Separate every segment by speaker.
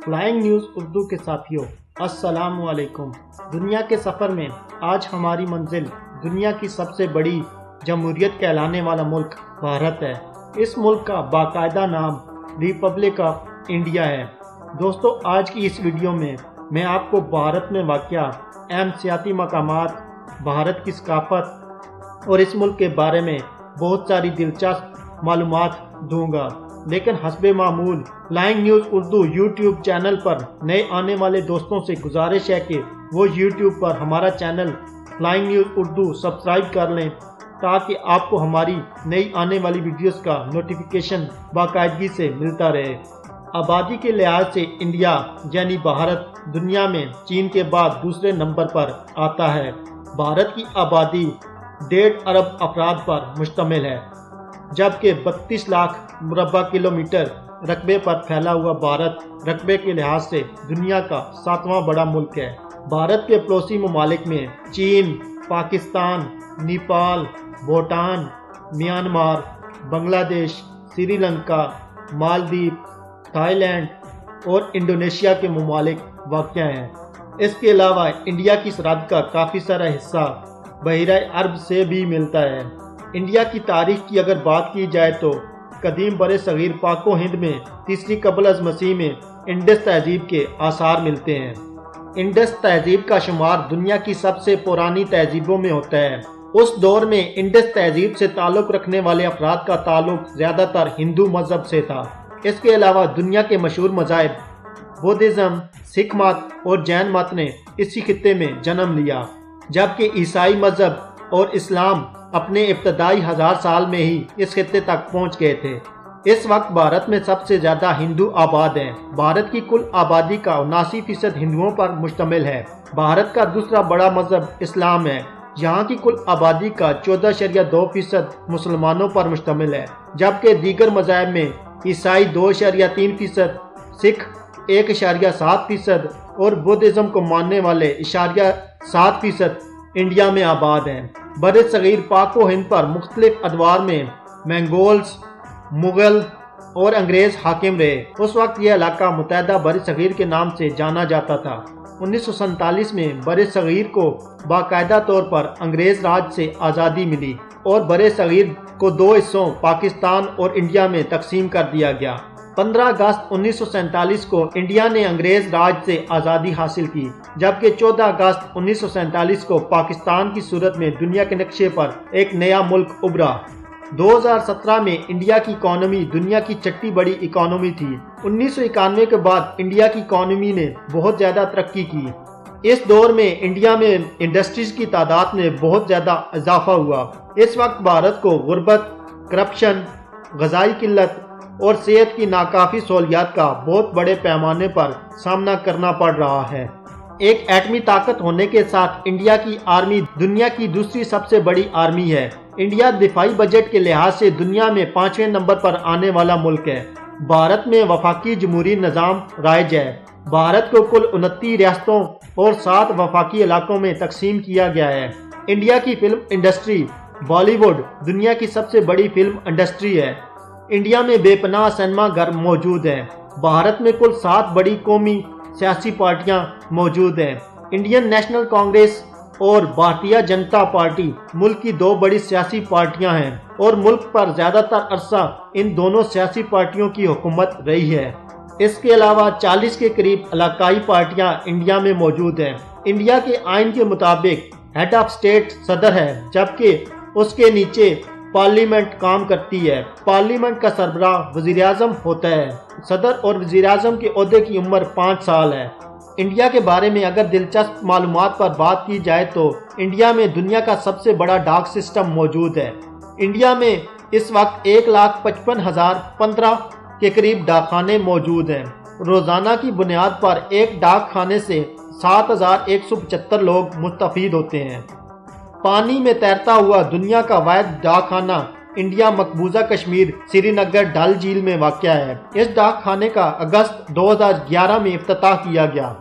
Speaker 1: Flying news Urdu کے ساتھیوں السلام علیکم۔ دنیا کے سفر میں آج ہماری منزل دنیا کی سب سے بڑی جمہوریت کہلانے والا ملک بھارت ہے۔ اس ملک کا باقاعدہ نام ریپبلک آف انڈیا ہے۔ دوستو، آج کی اس ویڈیو میں آپ کو بھارت میں واقع اہم سیاحتی مقامات، بھارت کی ثقافت اور اس ملک کے بارے میں بہت ساری دلچسپ معلومات دوں گا۔ لیکن حسب معمول flying news Urdu YouTube channel پر نئے آنے والے دوستوں سے گزارش ہے کہ وہ یوٹیوب پر ہمارا channel flying news Urdu subscribe کر لیں تاکہ آپ کو ہماری نئی آنے والی ویڈیوز کا نوٹیفیکیشن باقاعدگی سے ملتا رہے۔ آبادی کے لحاظ سے انڈیا یعنی بھارت دنیا میں چین کے بعد دوسرے نمبر پر آتا ہے۔ بھارت کی آبادی 1.5 ارب افراد پر مشتمل ہے، جبکہ 32 لاکھ مربع کلومیٹر رقبے پر پھیلا ہوا بھارت رقبے کے لحاظ سے دنیا کا 7واں بڑا ملک ہے۔ بھارت کے پڑوسی ممالک میں چین، پاکستان، نیپال، بھوٹان، میانمار، بنگلہ دیش، سری لنکا، مالدیپ، تھائی لینڈ اور انڈونیشیا کے ممالک واقع ہیں۔ اس کے علاوہ انڈیا کی سرحد کا کافی سارا حصہ بحیرہ عرب سے بھی ملتا ہے۔ انڈیا کی تاریخ کی اگر بات کی جائے تو قدیم بر صغیر پاک و ہند میں تیسری قبل از مسیح میں انڈس تہذیب کے آثار ملتے ہیں۔ انڈس تہذیب کا شمار دنیا کی سب سے پرانی تہذیبوں میں ہوتا ہے۔ اس دور میں انڈس تہذیب سے تعلق رکھنے والے افراد کا تعلق زیادہ تر ہندو مذہب سے تھا۔ اس کے علاوہ دنیا کے مشہور مذاہب بدھزم، سکھ مت اور جین مت نے اسی خطے میں جنم لیا، جبکہ عیسائی مذہب اور اسلام اپنے ابتدائی 1000 سال میں ہی اس خطے تک پہنچ گئے تھے۔ اس وقت بھارت میں سب سے زیادہ ہندو آباد ہیں۔ بھارت کی کل آبادی کا 79% ہندوؤں پر مشتمل ہے۔ بھارت کا دوسرا بڑا مذہب اسلام ہے۔ یہاں کی کل آبادی کا 14.2% مسلمانوں پر مشتمل ہے، جبکہ دیگر مذاہب میں عیسائی 2.3%، سکھ 1.7% اور بدھزم کو ماننے والے 0.7% انڈیا میں آباد ہیں۔ بر صغیر پاک و ہند پر مختلف ادوار میں منگولز، مغل اور انگریز حاکم رہے۔ اس وقت یہ علاقہ متحدہ بر صغیر کے نام سے جانا جاتا تھا۔ 1947 میں بر صغیر کو باقاعدہ طور پر انگریز راج سے آزادی ملی اور بر صغیر کو 2 حصوں پاکستان اور انڈیا میں تقسیم کر دیا گیا۔ 15 اگست 1947 کو انڈیا نے انگریز راج سے آزادی حاصل کی، جبکہ 14 اگست 1947 کو پاکستان کی صورت میں دنیا کے نقشے پر ایک نیا ملک ابھرا۔ 2017 میں انڈیا کی اکانومی دنیا کی 6ٹھی بڑی اکانومی تھی۔ 1991 کے بعد انڈیا کی اکانومی نے بہت زیادہ ترقی کی۔ اس دور میں انڈیا میں انڈسٹریز کی تعداد میں بہت زیادہ اضافہ ہوا۔ اس وقت بھارت کو غربت، کرپشن، غذائی قلت اور صحت کی ناکافی سہولیات کا بہت بڑے پیمانے پر سامنا کرنا پڑ رہا ہے۔ ایک ایٹمی طاقت ہونے کے ساتھ انڈیا کی آرمی دنیا کی دوسری سب سے بڑی آرمی ہے۔ انڈیا دفاعی بجٹ کے لحاظ سے دنیا میں 5ویں نمبر پر آنے والا ملک ہے۔ بھارت میں وفاقی جمہوری نظام رائج ہے۔ بھارت کو کل 29 ریاستوں اور 7 وفاقی علاقوں میں تقسیم کیا گیا ہے۔ انڈیا کی فلم انڈسٹری بالی ووڈ دنیا کی سب سے بڑی فلم انڈسٹری ہے۔ انڈیا میں بے پناہ سنیما گھر موجود ہیں۔ بھارت میں کل 7 بڑی قومی سیاسی پارٹیاں موجود ہیں۔ انڈین نیشنل کانگریس اور بھارتیہ جنتا پارٹی ملک کی 2 بڑی سیاسی پارٹیاں ہیں اور ملک پر زیادہ تر عرصہ ان دونوں سیاسی پارٹیوں کی حکومت رہی ہے۔ اس کے علاوہ 40 کے قریب علاقائی پارٹیاں انڈیا میں موجود ہیں۔ انڈیا کے آئین کے مطابق ہیڈ آف اسٹیٹ صدر ہے، جبکہ اس کے نیچے پارلیمنٹ کام کرتی ہے۔ پارلیمنٹ کا سربراہ وزیر اعظم ہوتا ہے۔ صدر اور وزیر اعظم کے عہدے کی عمر 5 سال ہے۔ انڈیا کے بارے میں اگر دلچسپ معلومات پر بات کی جائے تو انڈیا میں دنیا کا سب سے بڑا ڈاک سسٹم موجود ہے۔ انڈیا میں اس وقت 1,55,015 کے قریب ڈاک خانے موجود ہیں۔ روزانہ کی بنیاد پر ایک ڈاک خانے سے 7,175 لوگ مستفید ہوتے ہیں۔ پانی میں تیرتا ہوا دنیا کا واحد ڈاک خانہ انڈیا مقبوضہ کشمیر سری نگر ڈل جھیل میں واقع ہے۔ اس ڈاک خانے کا اگست 2011 میں افتتاح کیا گیا۔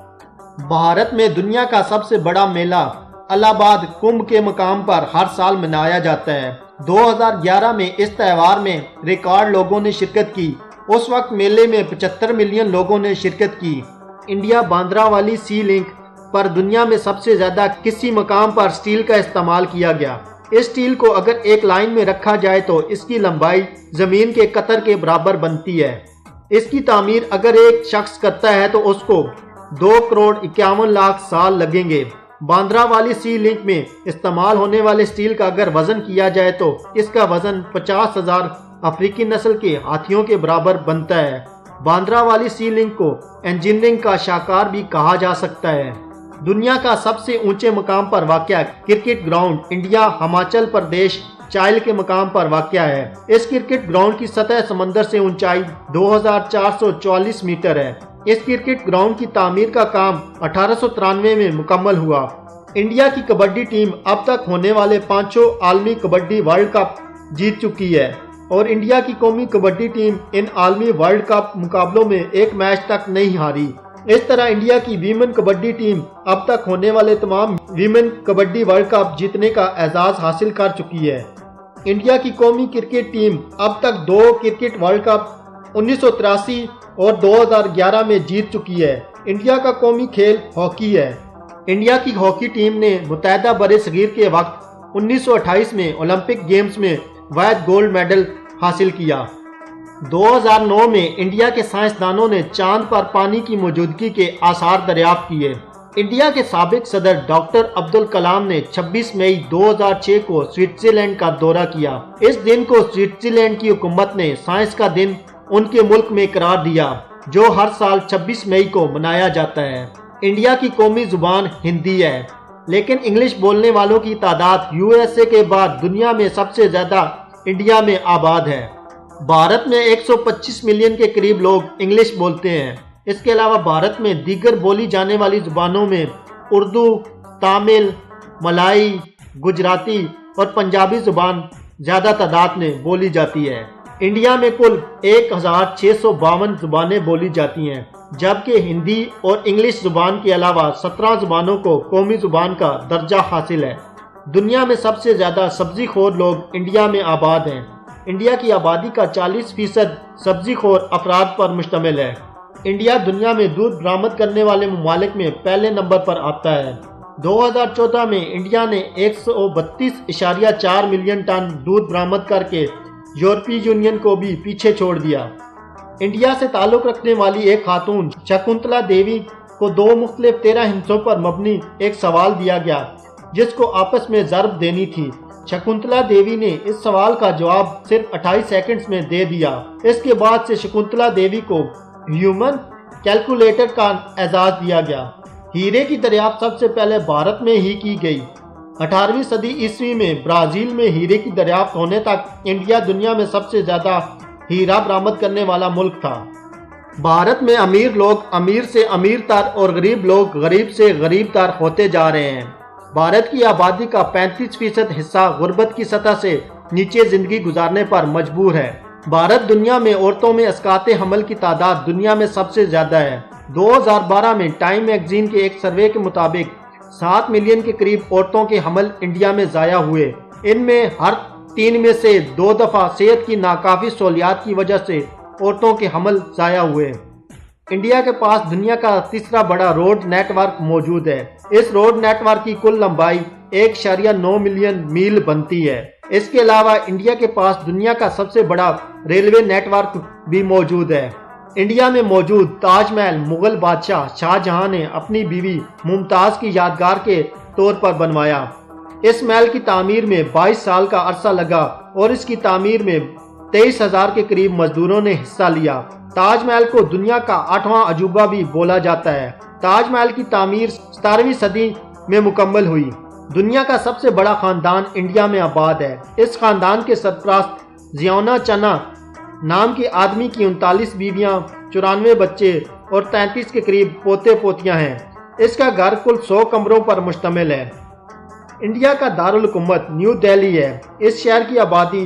Speaker 1: بھارت میں دنیا کا سب سے بڑا میلہ الہ آباد کمبھ کے مقام پر ہر سال منایا جاتا ہے۔ 2011 میں اس تہوار میں ریکارڈ لوگوں نے شرکت کی۔ اس وقت میلے میں 75 ملین لوگوں نے شرکت کی۔ انڈیا باندرا والی سی لنک پر دنیا میں سب سے زیادہ کسی مقام پر سٹیل کا استعمال کیا گیا۔ اس سٹیل کو اگر ایک لائن میں رکھا جائے تو اس کی لمبائی زمین کے قطر کے برابر بنتی ہے۔ اس کی تعمیر اگر ایک شخص کرتا ہے تو اس کو 2,51,00,000 سال لگیں گے۔ باندرا والی سی لنک میں استعمال ہونے والے سٹیل کا اگر وزن کیا جائے تو اس کا وزن 50,000 افریقی نسل کے ہاتھیوں کے برابر بنتا ہے۔ باندرا والی سی لنک کو انجینئرنگ کا شاہکار بھی کہا جا سکتا ہے۔ دنیا کا سب سے اونچے مقام پر واقع cricket ground India Himachal Pradesh child کے مقام پر واقع ہے۔ اس کرکٹ گراؤنڈ کی سطح سمندر سے اونچائی 2444 میٹر ہے۔ اس کرکٹ گراؤنڈ کی تعمیر کا کام 1893 میں مکمل ہوا۔ انڈیا کی کبڈی ٹیم اب تک ہونے والے 5 عالمی کبڈی ورلڈ کپ جیت چکی ہے اور انڈیا کی قومی کبڈی ٹیم ان عالمی ورلڈ کپ مقابلوں میں ایک میچ تک نہیں ہاری۔ اس طرح انڈیا کی ویمن کبڈی ٹیم اب تک ہونے والے تمام ویمن کبڈی ورلڈ کپ جیتنے کا اعزاز حاصل کر چکی ہے۔ انڈیا کی قومی کرکٹ ٹیم اب تک 2 کرکٹ ورلڈ کپ 1983 اور 2011 میں جیت چکی ہے۔ انڈیا کا قومی کھیل ہاکی ہے۔ انڈیا کی ہاکی ٹیم نے متحدہ برصغیر کے وقت 1928 میں اولمپک گیمز میں واحد گولڈ میڈل حاصل کیا۔ 2009 میں انڈیا کے سائنسدانوں نے چاند پر پانی کی موجودگی کے آثار دریافت کیے۔ انڈیا کے سابق صدر ڈاکٹر عبدالکلام نے 26 مئی 2006 کو سوئٹزرلینڈ کا دورہ کیا۔ اس دن کو سوئٹزرلینڈ کی حکومت نے سائنس کا دن ان کے ملک میں قرار دیا، جو ہر سال 26 مئی کو منایا جاتا ہے۔ انڈیا کی قومی زبان ہندی ہے، لیکن انگلش بولنے والوں کی تعداد USA کے بعد دنیا میں سب سے زیادہ انڈیا میں آباد ہے۔ بھارت میں 125 ملین کے قریب لوگ انگلش بولتے ہیں۔ اس کے علاوہ بھارت میں دیگر بولی جانے والی زبانوں میں اردو، تامل، ملائی، گجراتی اور پنجابی زبان زیادہ تعداد میں بولی جاتی ہے۔ انڈیا میں کل 1652 زبانیں بولی جاتی ہیں، جبکہ ہندی اور انگلش زبان کے علاوہ 17 زبانوں کو قومی زبان کا درجہ حاصل ہے۔ دنیا میں سب سے زیادہ سبزی خور لوگ انڈیا میں آباد ہیں۔ انڈیا کی آبادی کا 40% سبزی خور افراد پر مشتمل ہے۔ انڈیا دنیا میں دودھ برآمد کرنے والے ممالک میں پہلے نمبر پر آتا ہے۔ 2014 میں انڈیا نے 132.4 ملین ٹن دودھ برآمد کر کے یورپی یونین کو بھی پیچھے چھوڑ دیا۔ انڈیا سے تعلق رکھنے والی ایک خاتون شکنتلا دیوی کو 2 مختلف 13 ہندسوں پر مبنی ایک سوال دیا گیا جس کو آپس میں ضرب دینی تھی۔ شکنتلا دیوی نے اس سوال کا جواب صرف 28 سیکنڈز میں دے دیا۔ اس کے بعد سے شکنتلا دیوی کو ہیومن کیلکولیٹر کا اعزاز دیا گیا۔ ہیرے کی دریافت سب سے پہلے بھارت میں ہی کی گئی۔ 18ویں صدی عیسوی میں برازیل میں ہیرے کی دریافت ہونے تک انڈیا دنیا میں سب سے زیادہ ہیرا برآمد کرنے والا ملک تھا۔ بھارت میں امیر لوگ امیر سے امیر تر اور غریب لوگ غریب سے غریب تر ہوتے جا رہے ہیں۔ بھارت کی آبادی کا 35% حصہ غربت کی سطح سے نیچے زندگی گزارنے پر مجبور ہے۔ بھارت دنیا میں عورتوں میں اسقاط حمل کی تعداد دنیا میں سب سے زیادہ ہے۔ 2012 میں ٹائم میگزین کے ایک سروے کے مطابق 7 ملین کے قریب عورتوں کے حمل انڈیا میں ضائع ہوئے۔ ان میں ہر 3 میں سے 2 دفعہ صحت کی ناکافی سہولیات کی وجہ سے عورتوں کے حمل ضائع ہوئے۔ انڈیا کے پاس دنیا کا تیسرا بڑا روڈ نیٹ ورک موجود ہے۔ اس روڈ نیٹ ورک کی کل لمبائی 1.9 ملین میل بنتی ہے۔ اس کے علاوہ انڈیا کے پاس دنیا کا سب سے بڑا ریلوے نیٹ ورک بھی موجود ہے۔ انڈیا میں موجود تاج محل مغل بادشاہ شاہ جہاں نے اپنی بیوی ممتاز کی یادگار کے طور پر بنوایا۔ اس محل کی تعمیر میں 22 سال کا عرصہ لگا اور اس کی تعمیر میں 23,000 کے قریب مزدوروں نے حصہ لیا۔ تاج محل کو دنیا کا 8واں عجوبہ بھی بولا جاتا ہے۔ تاج محل کی تعمیر 17ویں صدی میں مکمل ہوئی۔ دنیا کا سب سے بڑا خاندان انڈیا میں آباد ہے۔ اس خاندان کے سرپرست زیونا چنا نام کے آدمی کی 39 بیویاں، 94 بچے اور 33 کے قریب پوتے پوتیاں ہیں۔ اس کا گھر کل 100 کمروں پر مشتمل ہے۔ انڈیا کا دارالحکومت نیو دہلی ہے۔ اس شہر کی آبادی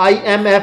Speaker 1: IMF,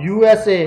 Speaker 1: USA,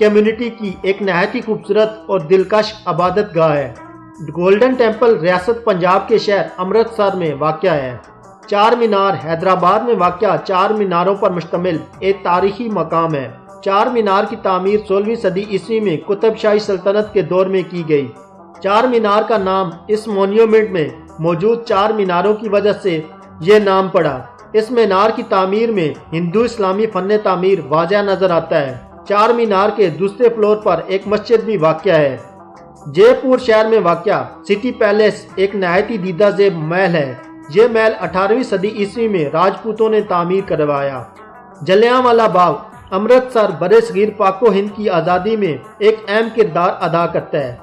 Speaker 1: کمیونٹی کی ایک نہایت ہی خوبصورت اور دلکش عبادت گاہ ہے۔ گولڈن ٹیمپل ریاست پنجاب کے شہر امرتسر میں واقع ہے۔ چار مینار حیدرآباد میں واقع چار میناروں پر مشتمل ایک تاریخی مقام ہے۔ چار مینار کی تعمیر 16ویں صدی عیسوی میں قطب شاہی سلطنت کے دور میں کی گئی۔ چار مینار کا نام اس مونیومنٹ میں موجود چار میناروں کی وجہ سے یہ نام پڑا۔ اس مینار کی تعمیر میں ہندو اسلامی فن تعمیر واضح نظر آتا ہے۔ چار مینار کے دوسرے فلور پر ایک مسجد بھی واقع ہے۔ جے پور شہر میں واقع سٹی پیلیس ایک نہایت ہی دیدہ زیب محل ہے۔ یہ محل 18ویں صدی عیسوی میں راجپوتوں نے تعمیر کروایا۔ جلیانوالہ باغ امرتسر برِ صغیر پاک و ہند کی آزادی میں ایک اہم کردار ادا کرتا ہے۔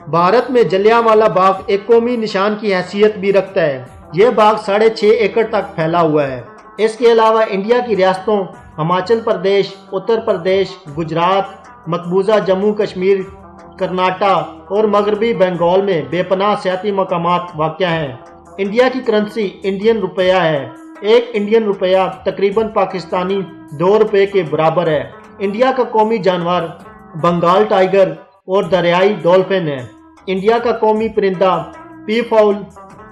Speaker 1: بھارت میں جلیانوالہ باغ ایک قومی نشان کی حیثیت بھی رکھتا ہے۔ یہ باغ 6.5 ایکڑ تک پھیلا ہوا ہے۔ اس کے علاوہ انڈیا کی ریاستوں ہماچل پردیش، اتر پردیش، گجرات، مقبوضہ جموں کشمیر، کرناٹک اور مغربی بنگال میں بے پناہ سیاحتی مقامات واقع ہیں۔ انڈیا کی کرنسی انڈین روپیہ ہے۔ ایک انڈین روپیہ تقریباً پاکستانی 2 روپے کے برابر ہے۔ انڈیا کا قومی جانور بنگال ٹائیگر اور دریائی ڈولفن ہے۔ انڈیا کا قومی پرندہ پی فاؤل،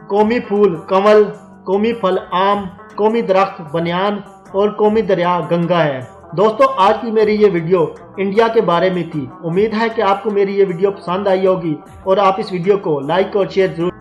Speaker 1: قومی پھول کنول، قومی پھل آم، قومی درخت بنیان اور قومی دریا گنگا ہے۔ دوستو، آج کی میری یہ ویڈیو انڈیا کے بارے میں تھی۔ امید ہے کہ آپ کو میری یہ ویڈیو پسند آئی ہوگی اور آپ اس ویڈیو کو لائک اور شیئر ضرور